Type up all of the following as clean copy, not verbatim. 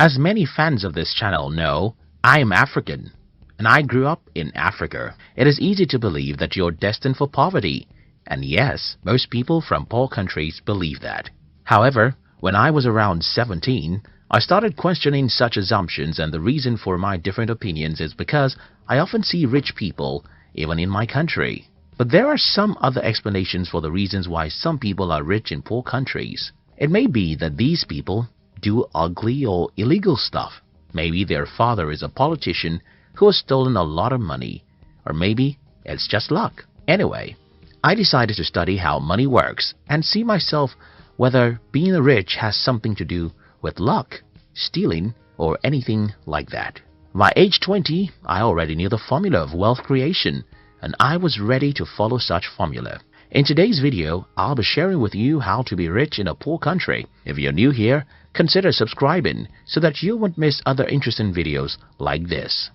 As many fans of this channel know, I am African, and I grew up in Africa. It is easy to believe that you're destined for poverty, and yes, most people from poor countries believe that. However, when I was around 17, I started questioning such assumptions, and the reason for my different opinions is because I often see rich people even in my country. But there are some other explanations for the reasons why some people are rich in poor countries. It may be that these people do ugly or illegal stuff. Maybe their father is a politician who has stolen a lot of money, or maybe it's just luck. Anyway, I decided to study how money works and see myself whether being rich has something to do with luck, stealing, or anything like that. By age 20, I already knew the formula of wealth creation, and I was ready to follow such formula. In today's video, I'll be sharing with you how to be rich in a poor country. If you're new here, consider subscribing so that you won't miss other interesting videos like this.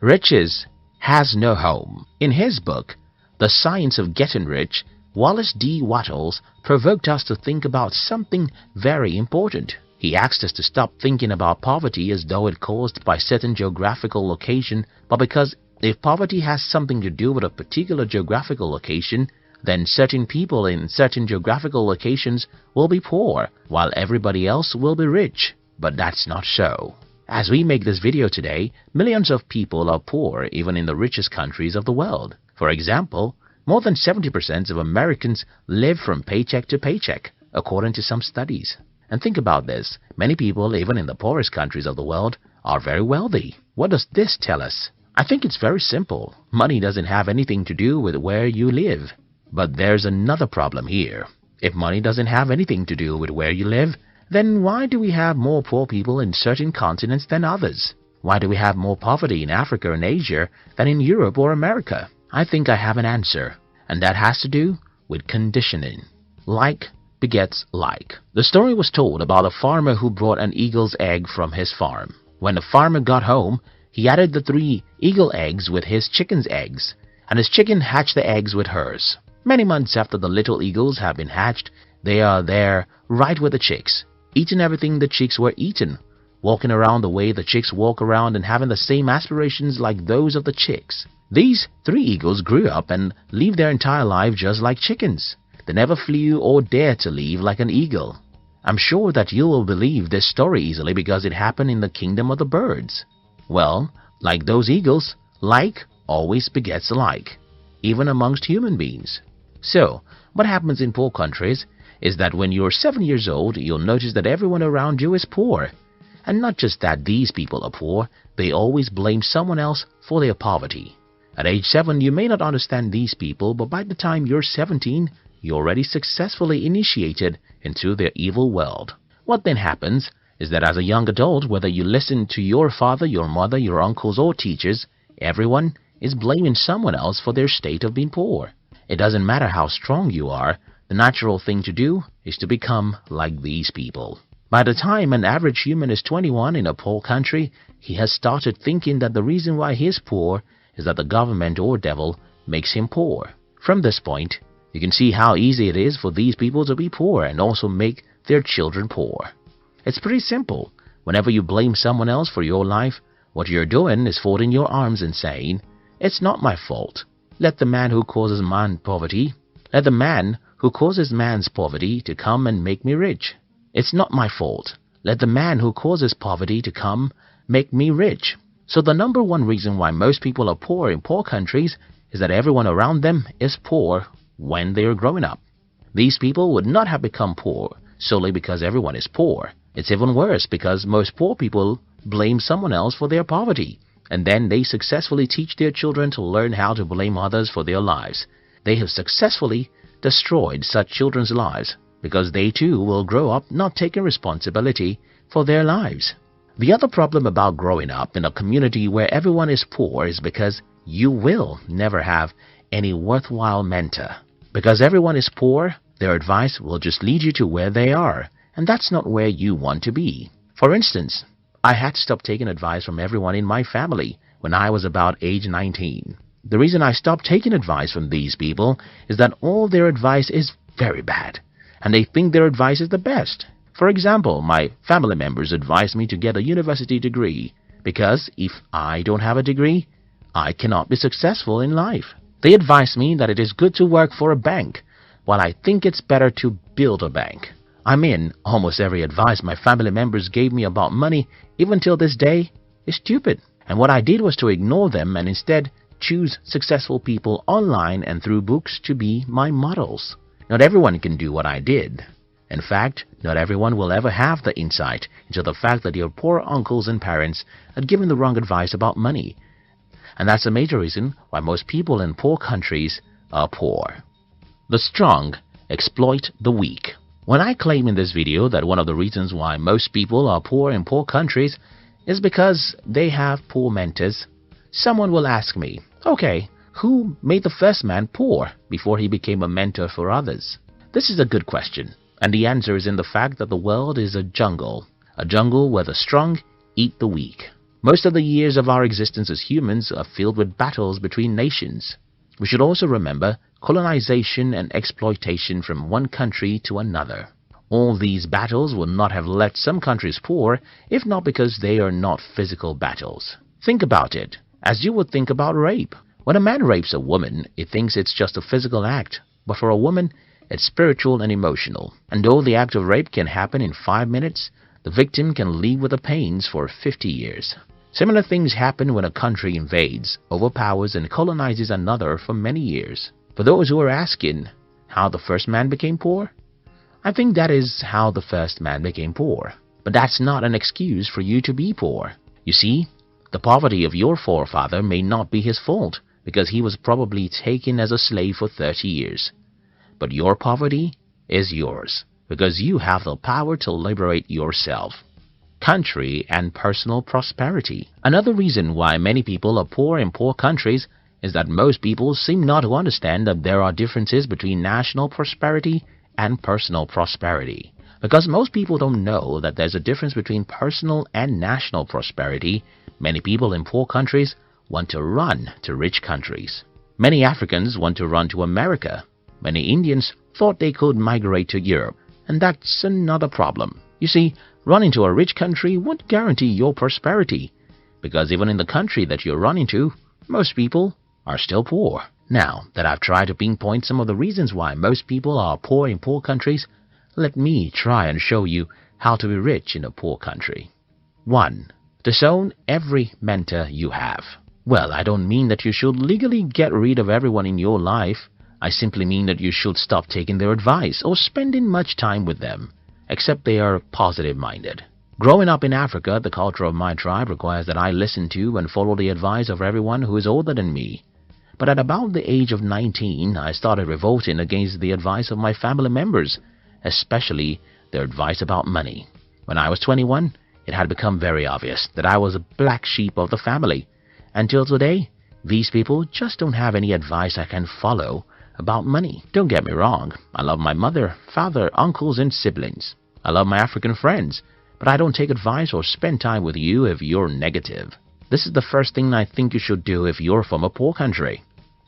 Riches has no home. In his book, The Science of Getting Rich, Wallace D. Wattles provoked us to think about something very important. He asked us to stop thinking about poverty as though it caused by certain geographical location, but because if poverty has something to do with a particular geographical location, then certain people in certain geographical locations will be poor, while everybody else will be rich. But that's not so. As we make this video today, millions of people are poor even in the richest countries of the world. For example, more than 70% of Americans live from paycheck to paycheck, according to some studies. And think about this, many people, even in the poorest countries of the world, are very wealthy. What does this tell us? I think it's very simple. Money doesn't have anything to do with where you live. But there's another problem here. If money doesn't have anything to do with where you live, then why do we have more poor people in certain continents than others? Why do we have more poverty in Africa and Asia than in Europe or America? I think I have an answer, and that has to do with conditioning. Like begets like. The story was told about a farmer who brought an eagle's egg from his farm. When the farmer got home, he added the 3 eagle eggs with his chicken's eggs, and his chicken hatched the eggs with hers. Many months after the little eagles have been hatched, they are there right with the chicks, eating everything the chicks were eaten, walking around the way the chicks walk around and having the same aspirations like those of the chicks. These 3 eagles grew up and lived their entire life just like chickens. They never flew or dared to live like an eagle. I'm sure that you will believe this story easily because it happened in the kingdom of the birds. Well, like those eagles, like always begets like, even amongst human beings. So, what happens in poor countries is that when you're 7 years old, you'll notice that everyone around you is poor. And not just that these people are poor, they always blame someone else for their poverty. At age 7, you may not understand these people, but by the time you're 17, you're already successfully initiated into their evil world. What then happens is that as a young adult, whether you listen to your father, your mother, your uncles or teachers, everyone is blaming someone else for their state of being poor. It doesn't matter how strong you are, the natural thing to do is to become like these people. By the time an average human is 21 in a poor country, he has started thinking that the reason why he is poor is that the government or devil makes him poor. From this point, you can see how easy it is for these people to be poor and also make their children poor. It's pretty simple. Whenever you blame someone else for your life, what you're doing is folding your arms and saying, "It's not my fault. Let the man who causes man's poverty to come and make me rich. It's not my fault. Let the man who causes poverty to come make me rich." So the number one reason why most people are poor in poor countries is that everyone around them is poor when they are growing up. These people would not have become poor solely because everyone is poor. It's even worse because most poor people blame someone else for their poverty, and then they successfully teach their children to learn how to blame others for their lives. They have successfully destroyed such children's lives because they too will grow up not taking responsibility for their lives. The other problem about growing up in a community where everyone is poor is because you will never have any worthwhile mentor. Because everyone is poor, their advice will just lead you to where they are, and that's not where you want to be. For instance, I had to stop taking advice from everyone in my family when I was about age 19. The reason I stopped taking advice from these people is that all their advice is very bad, and they think their advice is the best. For example, my family members advise me to get a university degree because if I don't have a degree, I cannot be successful in life. They advise me that it is good to work for a bank, while I think it's better to build a bank. I mean, almost every advice my family members gave me about money, even till this day, is stupid. And what I did was to ignore them and instead choose successful people online and through books to be my models. Not everyone can do what I did. In fact, not everyone will ever have the insight into the fact that your poor uncles and parents had given the wrong advice about money. And that's a major reason why most people in poor countries are poor. The strong exploit the weak. When I claim in this video that one of the reasons why most people are poor in poor countries is because they have poor mentors, someone will ask me, okay, who made the first man poor before he became a mentor for others? This is a good question, and the answer is in the fact that the world is a jungle where the strong eat the weak. Most of the years of our existence as humans are filled with battles between nations. We should also remember colonization and exploitation from one country to another. All these battles would not have left some countries poor if not because they are not physical battles. Think about it, as you would think about rape. When a man rapes a woman, he thinks it's just a physical act, but for a woman, it's spiritual and emotional. And though the act of rape can happen in 5 minutes, the victim can live with the pains for 50 years. Similar things happen when a country invades, overpowers, and colonizes another for many years. For those who are asking how the first man became poor, I think that is how the first man became poor. But that's not an excuse for you to be poor. You see, the poverty of your forefather may not be his fault because he was probably taken as a slave for 30 years. But your poverty is yours because you have the power to liberate yourself. Country and personal prosperity. Another reason why many people are poor in poor countries is that most people seem not to understand that there are differences between national prosperity and personal prosperity. Because most people don't know that there's a difference between personal and national prosperity, many people in poor countries want to run to rich countries. Many Africans want to run to America. Many Indians thought they could migrate to Europe. And that's another problem. You see, running to a rich country won't guarantee your prosperity, because even in the country that you're running to, most people are still poor. Now that I've tried to pinpoint some of the reasons why most people are poor in poor countries, let me try and show you how to be rich in a poor country. 1. Disown every mentor you have. Well, I don't mean that you should legally get rid of everyone in your life. I simply mean that you should stop taking their advice or spending much time with them, except they are positive-minded. Growing up in Africa, the culture of my tribe requires that I listen to and follow the advice of everyone who is older than me. But at about the age of 19, I started revolting against the advice of my family members, especially their advice about money. When I was 21, it had become very obvious that I was a black sheep of the family. Until today, these people just don't have any advice I can follow about money. Don't get me wrong, I love my mother, father, uncles, and siblings. I love my African friends, but I don't take advice or spend time with you if you're negative. This is the first thing I think you should do if you're from a poor country.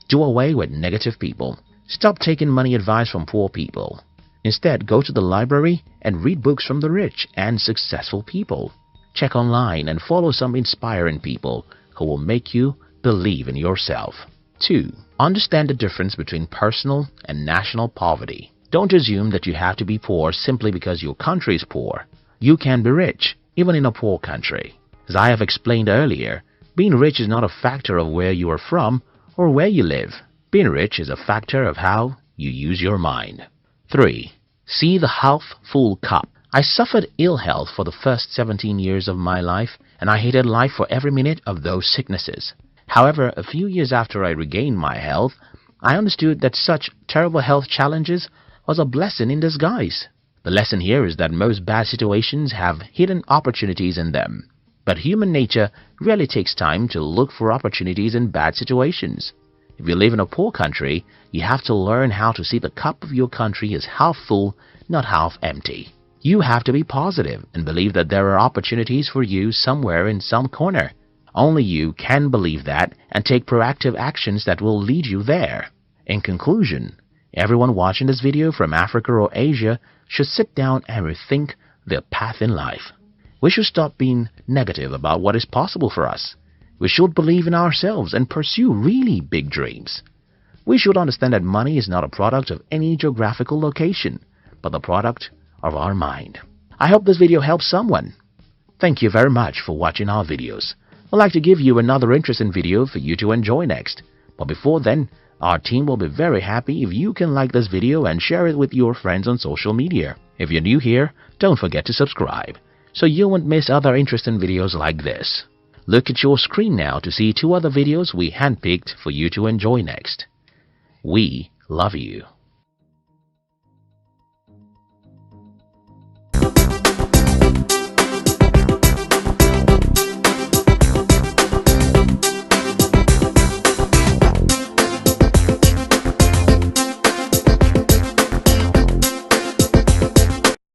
Do away with negative people. Stop taking money advice from poor people. Instead, go to the library and read books from the rich and successful people. Check online and follow some inspiring people who will make you believe in yourself. 2. Understand the difference between personal and national poverty. Don't assume that you have to be poor simply because your country is poor. You can be rich, even in a poor country. As I have explained earlier, being rich is not a factor of where you are from or where you live. Being rich is a factor of how you use your mind. 3. See the half-full cup. I suffered ill health for the first 17 years of my life, and I hated life for every minute of those sicknesses. However, a few years after I regained my health, I understood that such terrible health challenges was a blessing in disguise. The lesson here is that most bad situations have hidden opportunities in them. But human nature really takes time to look for opportunities in bad situations. If you live in a poor country, you have to learn how to see the cup of your country as half full, not half empty. You have to be positive and believe that there are opportunities for you somewhere in some corner. Only you can believe that and take proactive actions that will lead you there. In conclusion, everyone watching this video from Africa or Asia should sit down and rethink their path in life. We should stop being negative about what is possible for us. We should believe in ourselves and pursue really big dreams. We should understand that money is not a product of any geographical location, but the product of our mind. I hope this video helps someone. Thank you very much for watching our videos. I'd like to give you another interesting video for you to enjoy next. But before then, our team will be very happy if you can like this video and share it with your friends on social media. If you're new here, don't forget to subscribe, so you won't miss other interesting videos like this. Look at your screen now to see 2 other videos we handpicked for you to enjoy next. We love you.